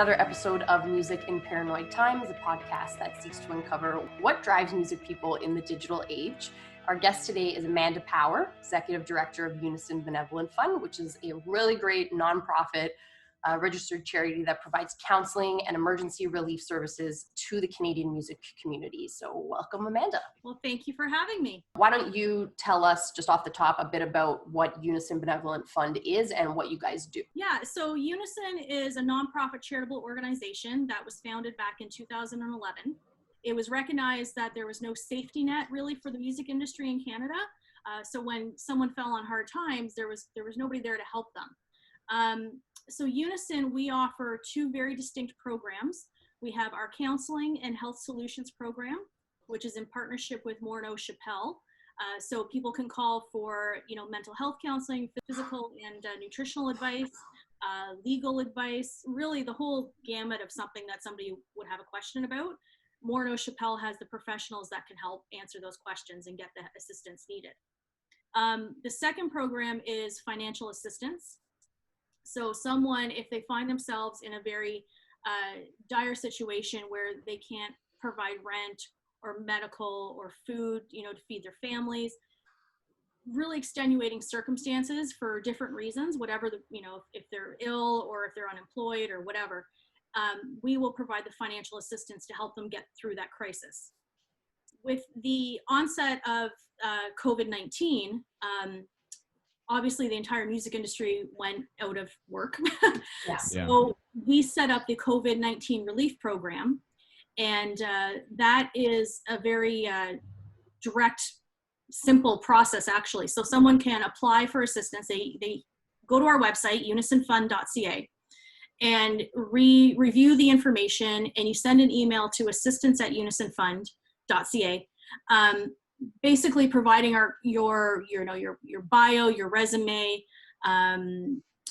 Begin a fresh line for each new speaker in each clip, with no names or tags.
another episode of Music in Paranoid Times, a podcast that seeks to uncover what drives music people in the digital age. Our guest today is Amanda Power, Executive Director of Unison Benevolent Fund, which is a really great nonprofit registered charity that provides counseling and emergency relief services to the Canadian music community. So welcome, Amanda.
Well, thank you for having me.
Why don't you tell us just off the top a bit about what Unison Benevolent Fund is and what you guys do?
Yeah, so Unison is a nonprofit charitable organization that was founded back in 2011. It was recognized that there was no safety net really for the music industry in Canada. So when someone fell on hard times, there was nobody there to help them. So Unison, we offer two very distinct programs. We have our counseling and health solutions program, which is in partnership with Morneau Chappelle. So people can call for, mental health counseling, physical and nutritional advice, legal advice, really the whole gamut of something that somebody would have a question about. Morneau Chappelle has the professionals that can help answer those questions and get the assistance needed. The second program is financial assistance. So someone, if they find themselves in a very dire situation where they can't provide rent or medical or food, to feed their families, really extenuating circumstances for different reasons, whatever, if they're ill or if they're unemployed or whatever, we will provide the financial assistance to help them get through that crisis. With the onset of COVID-19, obviously the entire music industry went out of work.
Yes.
So we set up the COVID-19 relief program, and that is a very direct, simple process actually. So someone can apply for assistance. They go to our website, unisonfund.ca, and review the information, and you send an email to assistance@unisonfund.ca. Basically providing your bio, your resume,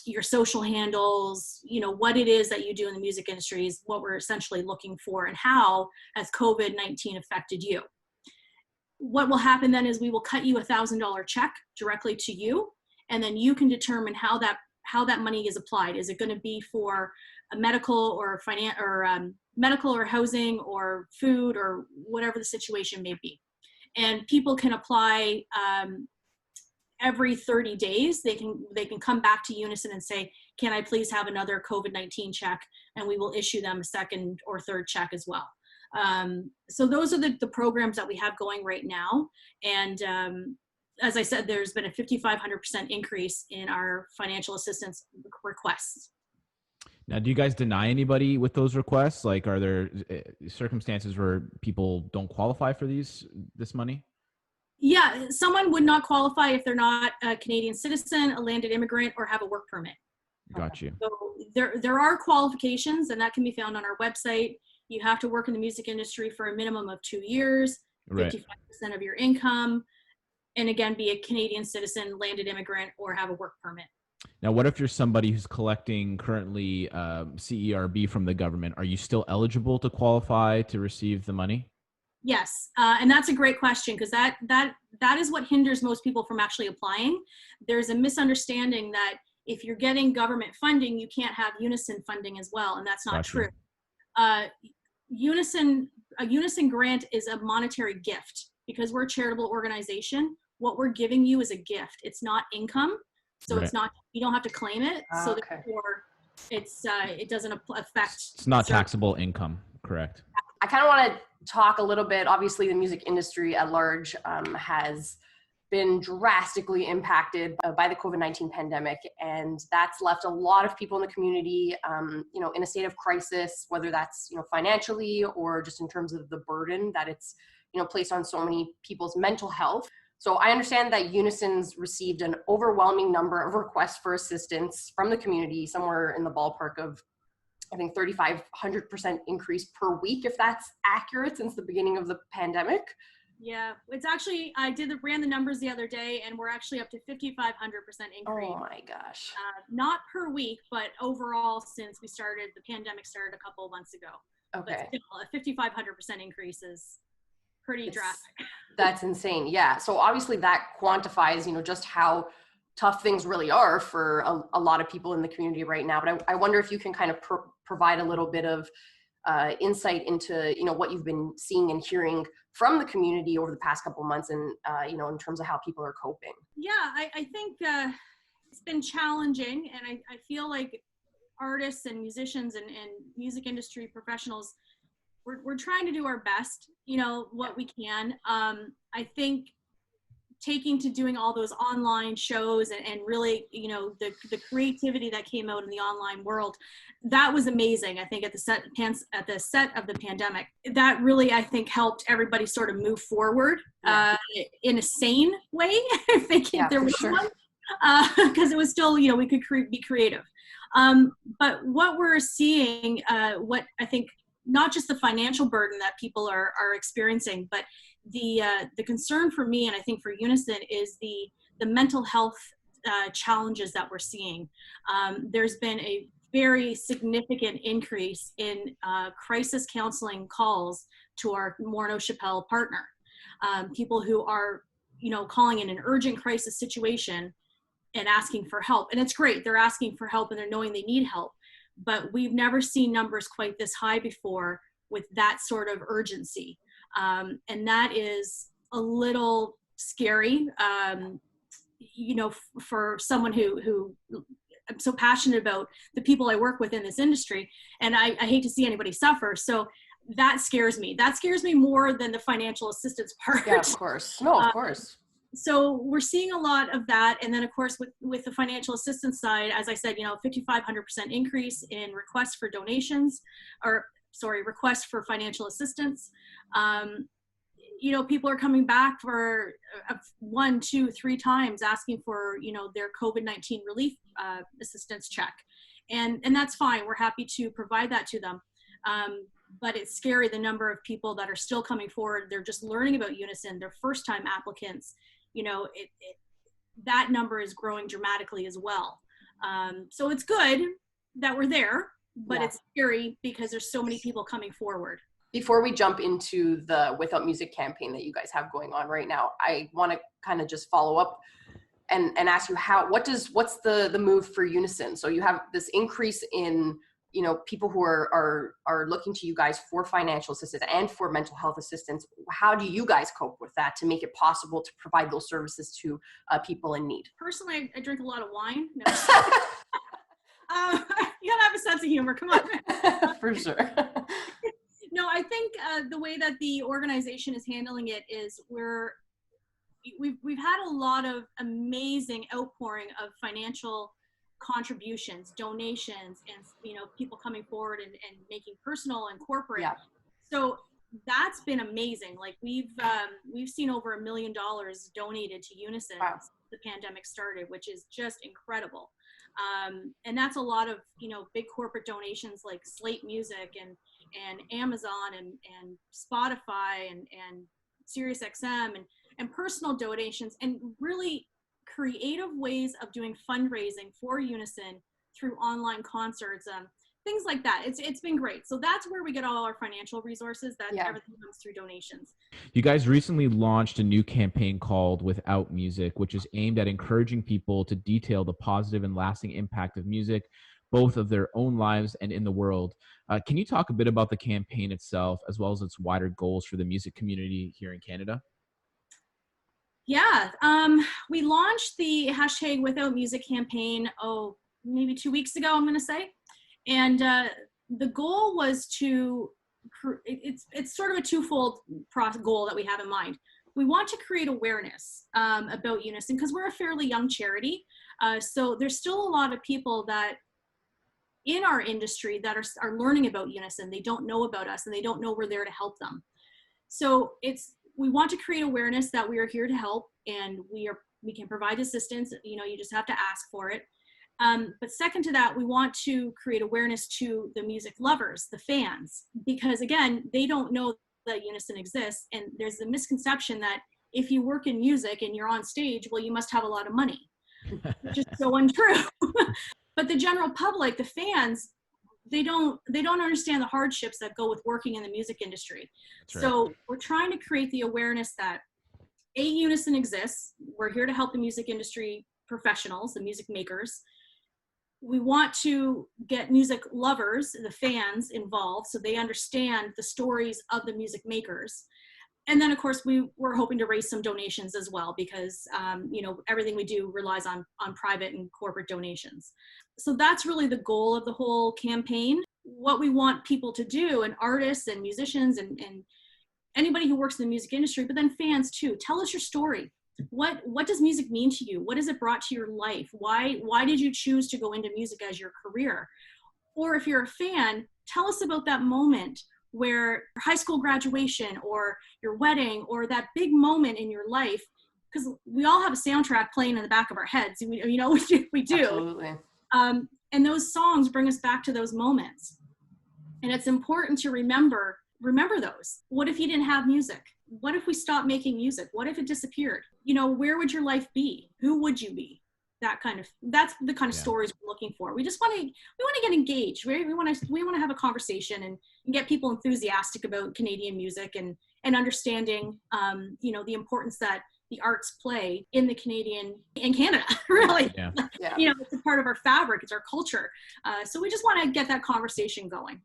your social handles, what it is that you do in the music industry is what we're essentially looking for, and how has COVID-19 affected you. What will happen then is we will cut you $1,000 check directly to you, and then you can determine how that money is applied. Is it going to be for a medical or medical or housing or food or whatever the situation may be? And people can apply every 30 days. They can come back to Unison and say, can I please have another COVID-19 check? And we will issue them a second or third check as well. So those are the programs that we have going right now. And as I said, there's been a 5,500% increase in our financial assistance requests.
Now, do you guys deny anybody with those requests? Like, are there circumstances where people don't qualify for this money?
Yeah, someone would not qualify if they're not a Canadian citizen, a landed immigrant, or have a work permit.
Got you.
So there are qualifications, and that can be found on our website. You have to work in the music industry for a minimum of 2 years, 55% of your income, and again, be a Canadian citizen, landed immigrant, or have a work permit.
Now, what if you're somebody who's collecting currently CERB from the government? Are you still eligible to qualify to receive the money?
Yes, and that's a great question, because that is what hinders most people from actually applying. There's a misunderstanding that if you're getting government funding, you can't have Unison funding as well, and that's not true. A Unison grant is a monetary gift. Because we're a charitable organization, what we're giving you is a gift. It's not income. So It's not, you don't have to claim it. So therefore it doesn't affect.
It's not taxable income, correct?
I kind of want to talk a little bit. Obviously, the music industry at large has been drastically impacted by the COVID-19 pandemic, and that's left a lot of people in the community, in a state of crisis, whether that's, financially or just in terms of the burden that it's, placed on so many people's mental health. So I understand that Unison's received an overwhelming number of requests for assistance from the community, somewhere in the ballpark of, I think, 3,500% increase per week, if that's accurate, since the beginning of the pandemic.
Yeah, it's actually, ran the numbers the other day, and we're actually up to 5,500% increase.
Oh my gosh.
Not per week, but overall since the pandemic started a couple of months ago.
Okay.
But still, a 5,500% increase is pretty drastic.
That's insane. Yeah. So obviously that quantifies, just how tough things really are for a lot of people in the community right now. But I wonder if you can kind of provide a little bit of insight into, you know, what you've been seeing and hearing from the community over the past couple of months, and you know, in terms of how people are coping.
Yeah, I think it's been challenging, and I feel like artists and musicians and music industry professionals, we're trying to do our best, you know, what we can. I think taking to doing all those online shows and really, you know, the creativity that came out in the online world, that was amazing. I think at the set of the pandemic, that really, I think, helped everybody sort of move forward in a sane way. I think there was one, because it was still, you know, we could be creative. But what we're seeing, what I think, not just the financial burden that people are experiencing, but the concern for me, and I think for Unison, is the mental health challenges that we're seeing. There's been a very significant increase in crisis counseling calls to our Morneau Chappelle partner. People who are, you know, calling in an urgent crisis situation and asking for help. And it's great, they're asking for help and they're knowing they need help. But we've never seen numbers quite this high before with that sort of urgency. And that is a little scary, you know, for someone who I'm so passionate about the people I work with in this industry, and I hate to see anybody suffer. So that scares me. That scares me more than the financial assistance part.
Yeah, of course. No, of course.
So we're seeing a lot of that. And then of course, with the financial assistance side, as I said, you know, 5,500% increase in requests for donations, requests for financial assistance. You know, people are coming back for 1, 2, 3 times asking for, you know, their COVID-19 relief assistance check. And that's fine. We're happy to provide that to them. But it's scary, the number of people that are still coming forward. They're just learning about Unison. They're first-time applicants. You know, that number is growing dramatically as well. So it's good that we're there, but it's scary because there's so many people coming forward.
Before we jump into the Without Music campaign that you guys have going on right now, I want to kind of just follow up and ask you what's the move for Unison? So you have this increase in, you know, people who are looking to you guys for financial assistance and for mental health assistance. How do you guys cope with that to make it possible to provide those services to people in need?
Personally, I drink a lot of wine. No. You gotta have a sense of humor. Come on.
For sure.
No, I think the way that the organization is handling it is we've had a lot of amazing outpouring of financial contributions, donations, and, you know, people coming forward and making personal and corporate. Yeah. So that's been amazing. Like we've seen over $1 million donated to Unison since the pandemic started, which is just incredible. And that's a lot of, you know, big corporate donations like Slate Music and Amazon and Spotify and SiriusXM and personal donations, and really creative ways of doing fundraising for Unison through online concerts, things like that. It's been great. So that's where we get all our financial resources. Everything comes through donations.
You guys recently launched a new campaign called Without Music, which is aimed at encouraging people to detail the positive and lasting impact of music, both of their own lives and in the world. Can you talk a bit about the campaign itself, as well as its wider goals for the music community here in Canada?
Yeah, we launched the hashtag Without Music campaign, maybe 2 weeks ago, I'm going to say. And the goal was to, it's sort of a twofold goal that we have in mind. We want to create awareness about Unison because we're a fairly young charity. So there's still a lot of people that in our industry that are learning about Unison. They don't know about us and they don't know we're there to help them. So we want to create awareness that we are here to help and we can provide assistance. You know, you just have to ask for it. But second to that, we want to create awareness to the music lovers, the fans, because again, they don't know that Unison exists. And there's a misconception that if you work in music and you're on stage, well, you must have a lot of money, which is so untrue. But the general public, the fans, they don't understand the hardships that go with working in the music industry. That's so right. We're trying to create the awareness that Unison exists. We're here to help the music industry professionals, the music makers. We want to get music lovers, the fans, involved so they understand the stories of the music makers. And then, of course, we're hoping to raise some donations as well, because everything we do relies on private and corporate donations. So that's really the goal of the whole campaign. What we want people to do, and artists and musicians and anybody who works in the music industry, but then fans too, tell us your story. What does music mean to you? What has it brought to your life? Why did you choose to go into music as your career? Or if you're a fan, tell us about that moment where your high school graduation or your wedding or that big moment in your life, because we all have a soundtrack playing in the back of our heads. We do.
Absolutely.
And those songs bring us back to those moments. And it's important to remember those. What if you didn't have music? What if we stopped making music? What if it disappeared? Where would your life be? Who would you be? That's the kind of stories we're looking for. We want to get engaged. We want to have a conversation and get people enthusiastic about Canadian music and understanding, the importance that the arts play in Canada, really.
Yeah.
It's a part of our fabric. It's our culture. So we just want to get that conversation going.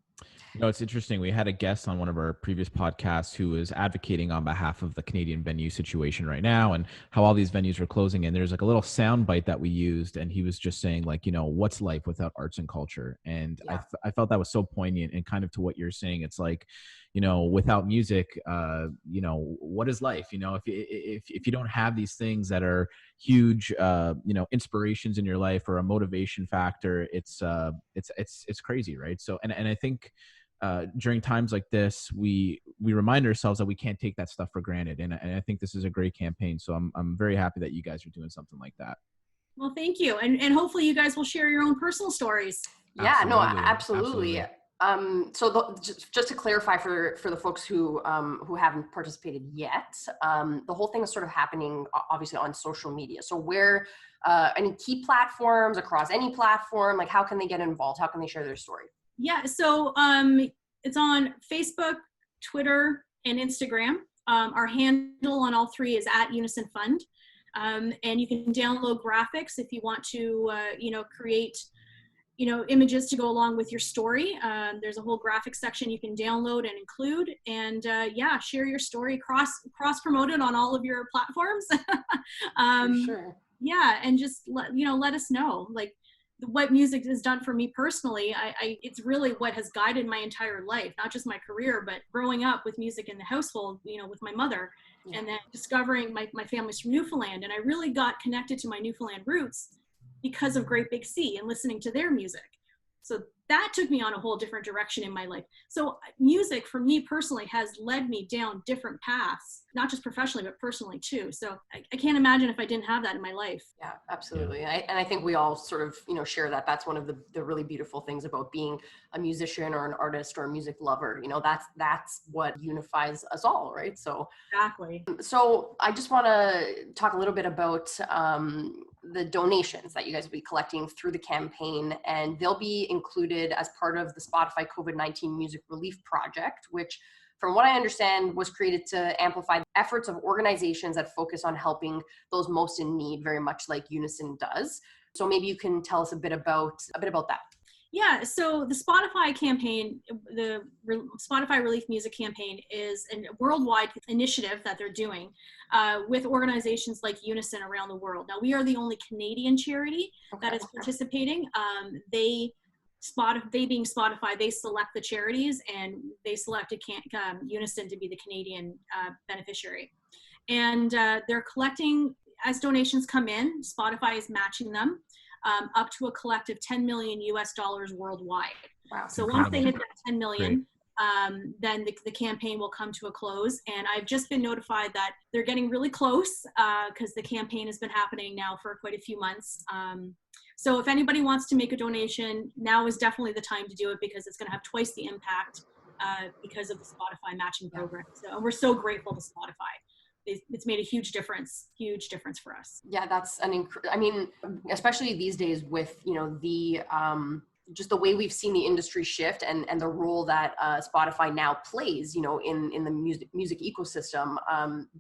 It's interesting. We had a guest on one of our previous podcasts who was advocating on behalf of the Canadian venue situation right now and how all these venues are closing. And there's like a little sound bite that we used. And he was just saying what's life without arts and culture? And I felt that was so poignant and kind of to what you're saying. It's like, without music, what is life? If you don't have these things that are huge, inspirations in your life or a motivation factor, it's crazy. Right. So, and I think, during times like this, we remind ourselves that we can't take that stuff for granted. And I think this is a great campaign. So I'm very happy that you guys are doing something like that.
Well, thank you. And hopefully you guys will share your own personal stories.
Yeah, absolutely. Just to clarify for the folks who haven't participated yet, the whole thing is sort of happening obviously on social media. So where any key platforms across any platform, like how can they get involved? How can they share their story?
Yeah, so it's on Facebook, Twitter, and Instagram. Our handle on all three is @Unison Fund. And you can download graphics if you want to, create, images to go along with your story. There's a whole graphic section you can download and include, and share your story, cross promote it on all of your platforms.
For sure.
Yeah, and just let us know what music has done for me personally. It's really what has guided my entire life, not just my career, but growing up with music in the household, with my mother, and then discovering my family's from Newfoundland. And I really got connected to my Newfoundland roots because of Great Big Sea and listening to their music. So that took me on a whole different direction in my life. So music for me personally has led me down different paths, not just professionally, but personally too. So I can't imagine if I didn't have that in my life.
Yeah, absolutely. Yeah. And I think we all sort of, share that. That's one of the really beautiful things about being a musician or an artist or a music lover. That's what unifies us all, right? So
exactly.
So I just want to talk a little bit about the donations that you guys will be collecting through the campaign, and they'll be included as part of the Spotify COVID-19 Music Relief Project, which, from what I understand, was created to amplify the efforts of organizations that focus on helping those most in need, very much like Unison does. So maybe you can tell us a bit about that.
Yeah, so the Spotify campaign, the Spotify Relief Music Campaign, is a worldwide initiative that they're doing with organizations like Unison around the world. Now, we are the only Canadian charity that is participating. They being Spotify, they select the charities, and they selected Unison to be the Canadian beneficiary. And they're collecting, as donations come in, Spotify is matching them up to a collective $10 million worldwide.
Wow.
So once they hit that 10 million, then the campaign will come to a close. And I've just been notified that they're getting really close because the campaign has been happening now for quite a few months. So if anybody wants to make a donation, now is definitely the time to do it, because it's going to have twice the impact because of the Spotify matching program. So we're so grateful to Spotify. It's made a huge difference for us.
Yeah, that's especially these days with, the just the way we've seen the industry shift and the role that Spotify now plays, you know, in the music ecosystem,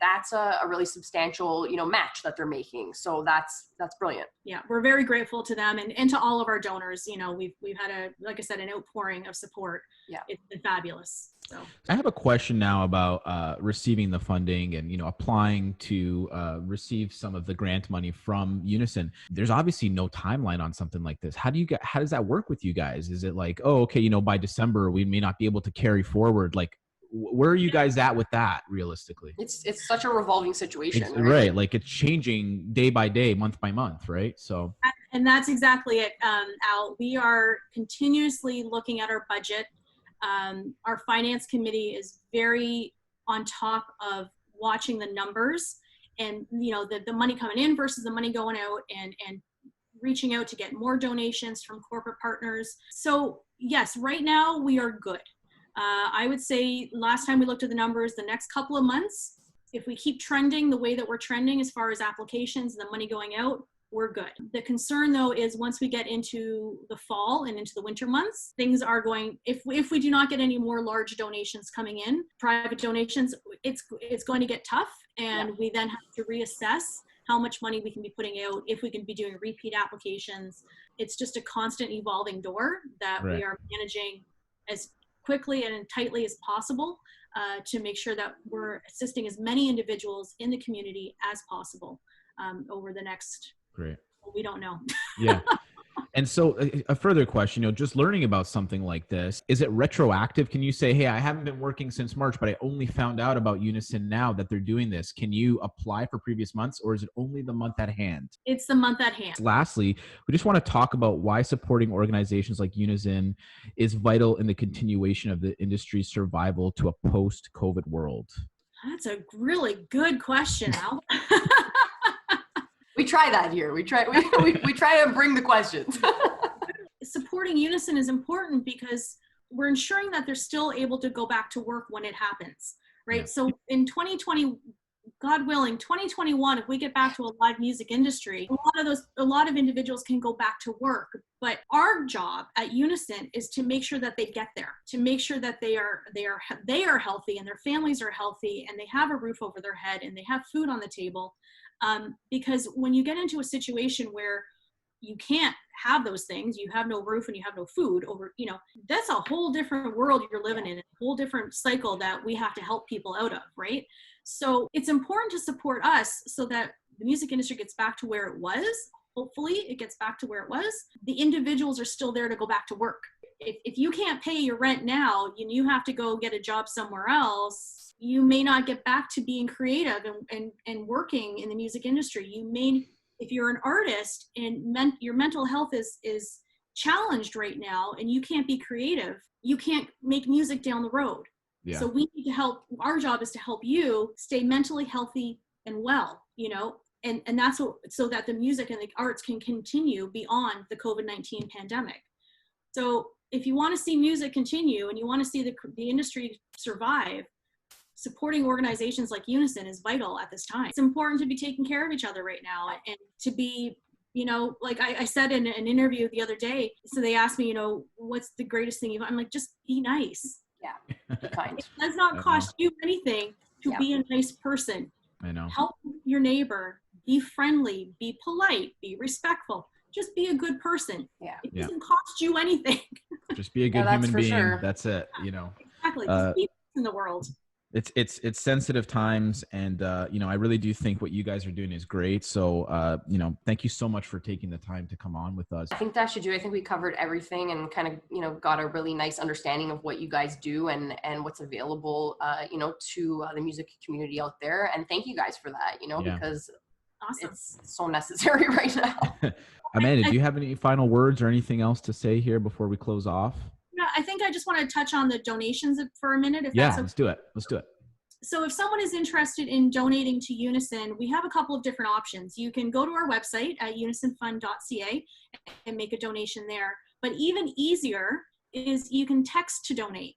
that's a really substantial, you know, match that they're making. So that's brilliant.
Yeah, we're very grateful to them and to all of our donors. You know, we've had like I said, an outpouring of support.
Yeah,
it's been fabulous. So
I have a question now about receiving the funding and, you know, applying to receive some of the grant money from Unison. There's obviously no timeline on something like this. How does that work with you guys? Is it like, oh, okay, you know, by December we may not be able to carry forward? Like, where are you guys at with that realistically?
It's such a revolving situation,
right? Like it's changing day by day, month by month, right? So,
and that's exactly it, Al. We are continuously looking at our budget. Our finance committee is very on top of watching the numbers and, you know, the money coming in versus the money going out, and reaching out to get more donations from corporate partners. So yes, right now we are good. I would say last time we looked at the numbers, the next couple of months, if we keep trending the way that we're trending as far as applications and the money going out, we're good. The concern though is once we get into the fall and into the winter months, things are going, if we do not get any more large donations coming in, private donations, it's going to get tough. And we then have to reassess how much money we can be putting out, if we can be doing repeat applications. It's just a constant evolving door that we are managing as quickly and tightly as possible to make sure that we're assisting as many individuals in the community as possible over the next, we don't know.
Yeah. And so a further question, you know, just learning about something like this, is it retroactive? Can you say, hey, I haven't been working since March, but I only found out about Unison now that they're doing this. Can you apply for previous months, or is it only the month at hand?
It's the month at hand.
Lastly, we just want to talk about why supporting organizations like Unison is vital in the continuation of the industry's survival to a post-COVID world.
That's a really good question, Al.
We try that here. We try to bring the questions.
Supporting Unison is important because we're ensuring that they're still able to go back to work when it happens, right? Yeah. So in 2020, God willing, 2021, if we get back to a live music industry, a lot of individuals can go back to work. But our job at Unison is to make sure that they get there, to make sure that they are healthy and their families are healthy and they have a roof over their head and they have food on the table. Because when you get into a situation where you can't have those things, you have no roof and you have no food over, you know, that's a whole different world you're living in, a whole different cycle that we have to help people out of, right? So it's important to support us so that the music industry gets back to where it was. Hopefully it gets back to where it was. The individuals are still there to go back to work. If you can't pay your rent now and you have to go get a job somewhere else, you may not get back to being creative and working in the music industry. You may, if you're an artist and your mental health is challenged right now and you can't be creative, you can't make music down the road. Yeah. So we need to help. Our job is to help you stay mentally healthy and well, you know, and that's what, so that the music and the arts can continue beyond the COVID-19 pandemic. So if you want to see music continue and you want to see the industry survive, supporting organizations like Unison is vital at this time. It's important to be taking care of each other right now and to be, you know, like I said in an interview the other day, so they asked me, you know, what's the greatest thing I'm like, just be nice.
Yeah, be kind.
It does not cost you anything to be a nice person.
I know.
Help your neighbor, be friendly, be polite, be respectful. Just be a good person.
Yeah.
It doesn't cost you anything.
Just be a good human being.
Sure.
That's it, you know.
Exactly. Just be in the world.
It's sensitive times, and you know, I really do think what you guys are doing is great. So you know, thank you so much for taking the time to come on with us.
I think that should do. I think we covered everything and kind of, you know, got a really nice understanding of what you guys do and what's available, you know, to the music community out there. And thank you guys for that, you know, because it's so necessary right now.
Amanda, do you have any final words or anything else to say here before we close off?
I think I just want to touch on the donations for a minute.
Let's do it. Let's do it.
So if someone is interested in donating to Unison, we have a couple of different options. You can go to our website at unisonfund.ca and make a donation there. But even easier is you can text to donate.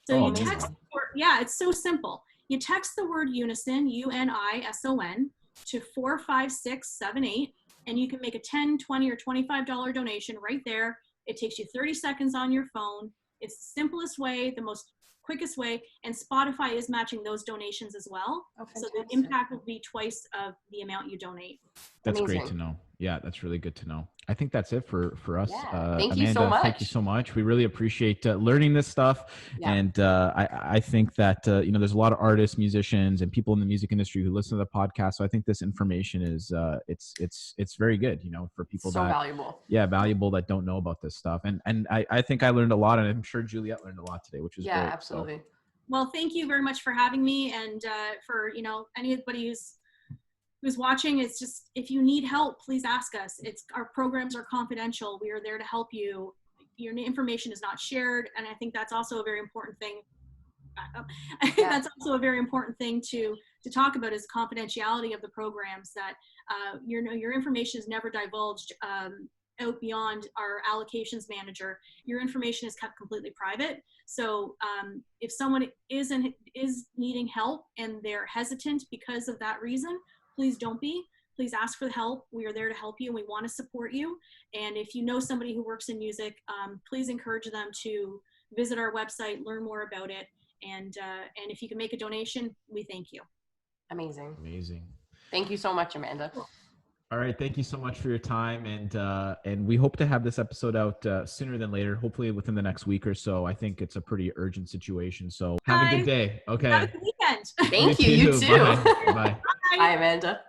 So you text, it's so simple. You text the word Unison, UNISON, to 45678, and you can make a $10, $20, or $25 donation right there. It takes you 30 seconds on your phone. It's the simplest way, the most quickest way, and Spotify is matching those donations as well.
Oh,
so the impact will be twice of the amount you donate.
That's
Amazing.
great to know. Yeah, that's really good to know. I think that's it for us.
Yeah. Thank
Amanda,
you so much.
thank you so much. We really appreciate learning this stuff.
Yeah.
And I think that, there's a lot of artists, musicians, and people in the music industry who listen to the podcast. So I think this information is, it's very good, for people
so valuable.
Yeah, valuable that don't know about this stuff. And I think I learned a lot, and I'm sure Juliette learned a lot today, which is great.
Yeah, absolutely.
So.
Well, thank you very much for having me, and for anybody who's watching. It's just, if you need help, please ask us. Our programs are confidential. We are there to help you. Your information is not shared, and I think that's also a very important thing.
Yeah.
That's also a very important thing to talk about, is confidentiality of the programs. That your information is never divulged out beyond our allocations manager. Your information is kept completely private. So if someone is needing help and they're hesitant because of that reason, please don't be. Please ask for the help. We are there to help you, and we want to support you. And if you know somebody who works in music, please encourage them to visit our website, learn more about it, and if you can make a donation, we thank you.
Amazing.
Thank
you so much, Amanda.
All right. Thank you so much for your time. And we hope to have this episode out sooner than later, hopefully within the next week or so. I think it's a pretty urgent situation. So have a good day. Okay.
Have a good weekend.
Thank you. You too.
Bye.
Bye, Amanda.